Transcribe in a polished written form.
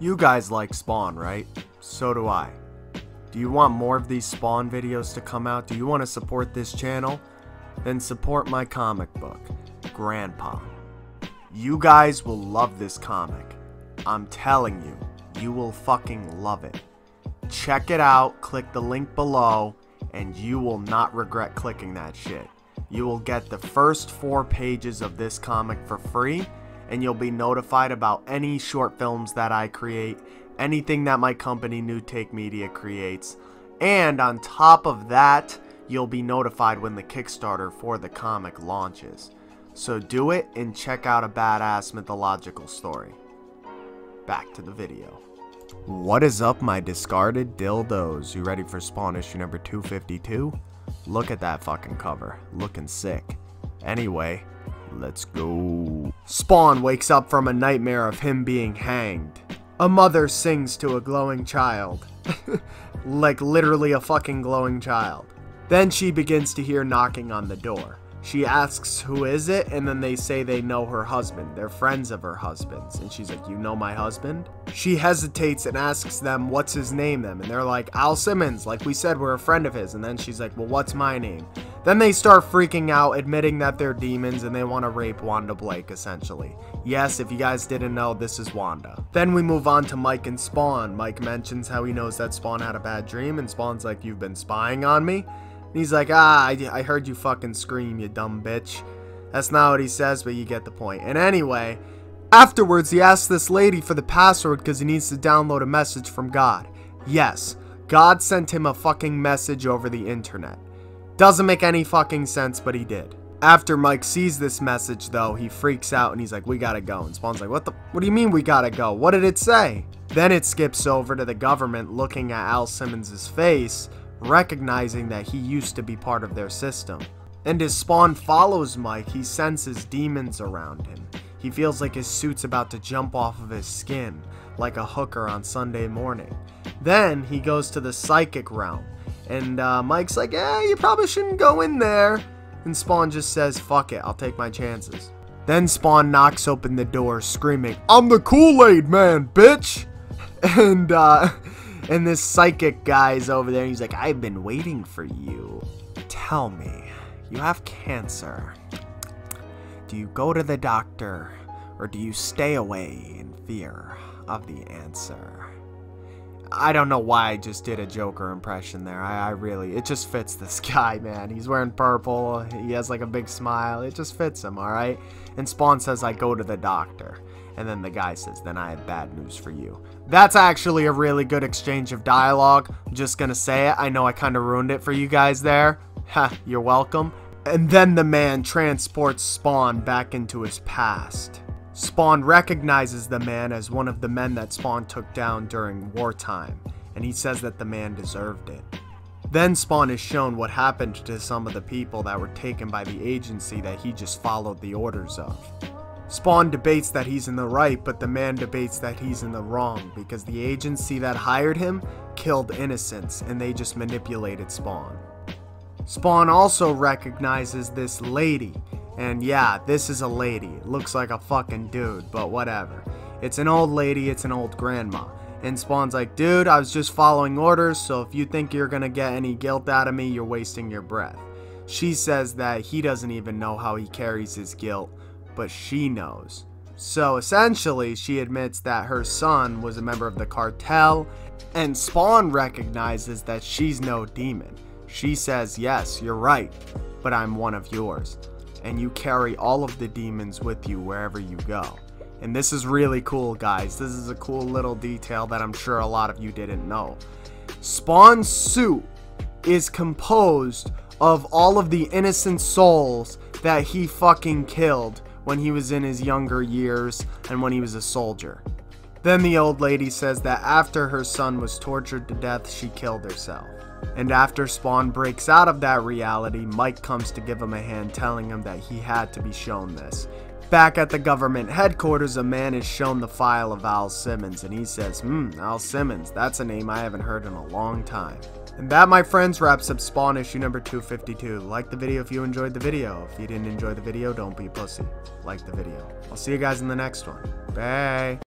You guys like Spawn, right? So do I. Do you want more of these Spawn videos to come out? Do you want to support this channel? Then support my comic book, Grandpa. You guys will love this comic. I'm telling you, you will fucking love it. Check it out, click the link below, and you will not regret clicking that shit. You will get the first 4 pages of this comic for free, and you'll be notified about any short films that I create, anything that my company New Take Media creates, and on top of that, you'll be notified when the Kickstarter for the comic launches. So do it and check out a badass mythological story. Back to the video. What is up, my discarded dildos? You ready for Spawn issue number 252? Look at that fucking cover. Looking sick. Anyway, let's go. Spawn wakes up from a nightmare of him being hanged. A mother sings to a glowing child. Like literally a fucking glowing child. Then she begins to hear knocking on the door. She asks who is it, and then they say they know her husband. They're friends of her husband's. And she's like, you know my husband? She hesitates and asks them what's his name then. And they're like, Al Simmons, like we said, we're a friend of his. And then she's like, well, what's my name? Then they start freaking out, admitting that they're demons and they want to rape Wanda Blake, essentially. Yes, if you guys didn't know, this is Wanda. Then we move on to Mike and Spawn. Mike mentions how he knows that Spawn had a bad dream, and Spawn's like, you've been spying on me? And he's like, I heard you fucking scream, you dumb bitch. That's not what he says, but you get the point. And anyway, afterwards he asks this lady for the password because he needs to download a message from God. Yes, God sent him a fucking message over the internet. Doesn't make any fucking sense, but he did. After Mike sees this message, though, he freaks out and he's like, we gotta go. And Spawn's like, what do you mean we gotta go? What did it say? Then it skips over to the government looking at Al Simmons' face, recognizing that he used to be part of their system. And as Spawn follows Mike, he senses demons around him. He feels like his suit's about to jump off of his skin, like a hooker on Sunday morning. Then he goes to the psychic realm, and Mike's like, you probably shouldn't go in there. And Spawn just says, fuck it, I'll take my chances. Then Spawn knocks open the door, screaming, I'm the Kool-Aid man, bitch! And this psychic guy's over there, and he's like, I've been waiting for you. Tell me, you have cancer. Do you go to the doctor, or do you stay away in fear of the answer? I don't know why I just did a Joker impression there. I really, it just fits this guy, man. He's wearing purple. He has like a big smile. It just fits him, alright? And Spawn says, I go to the doctor. And then the guy says, then I have bad news for you. That's actually a really good exchange of dialogue. I'm just gonna say it. I know I kind of ruined it for you guys there. Ha, you're welcome. And then the man transports Spawn back into his past. Spawn recognizes the man as one of the men that Spawn took down during wartime, and he says that the man deserved it. Then Spawn is shown what happened to some of the people that were taken by the agency that he just followed the orders of. Spawn debates that he's in the right, but the man debates that he's in the wrong because the agency that hired him killed innocents and they just manipulated Spawn. Spawn also recognizes this lady. And yeah, this is a lady. It looks like a fucking dude, but whatever. It's an old lady, it's an old grandma. And Spawn's like, dude, I was just following orders, so if you think you're gonna get any guilt out of me, you're wasting your breath. She says that he doesn't even know how he carries his guilt, but she knows. So essentially, she admits that her son was a member of the cartel, and Spawn recognizes that she's no demon. She says, yes, you're right, but I'm one of yours. And you carry all of the demons with you wherever you go. And this is really cool, guys. This is a cool little detail that I'm sure a lot of you didn't know. Spawn's suit is composed of all of the innocent souls that he fucking killed when he was in his younger years and when he was a soldier. Then the old lady says that after her son was tortured to death, she killed herself. And after Spawn breaks out of that reality, Mike comes to give him a hand, telling him that he had to be shown this. Back at the government headquarters, a man is shown the file of Al Simmons, and he says, Al Simmons, that's a name I haven't heard in a long time. And that, my friends, wraps up Spawn issue number 252. Like the video if you enjoyed the video. If you didn't enjoy the video, don't be a pussy. Like the video. I'll see you guys in the next one. Bye.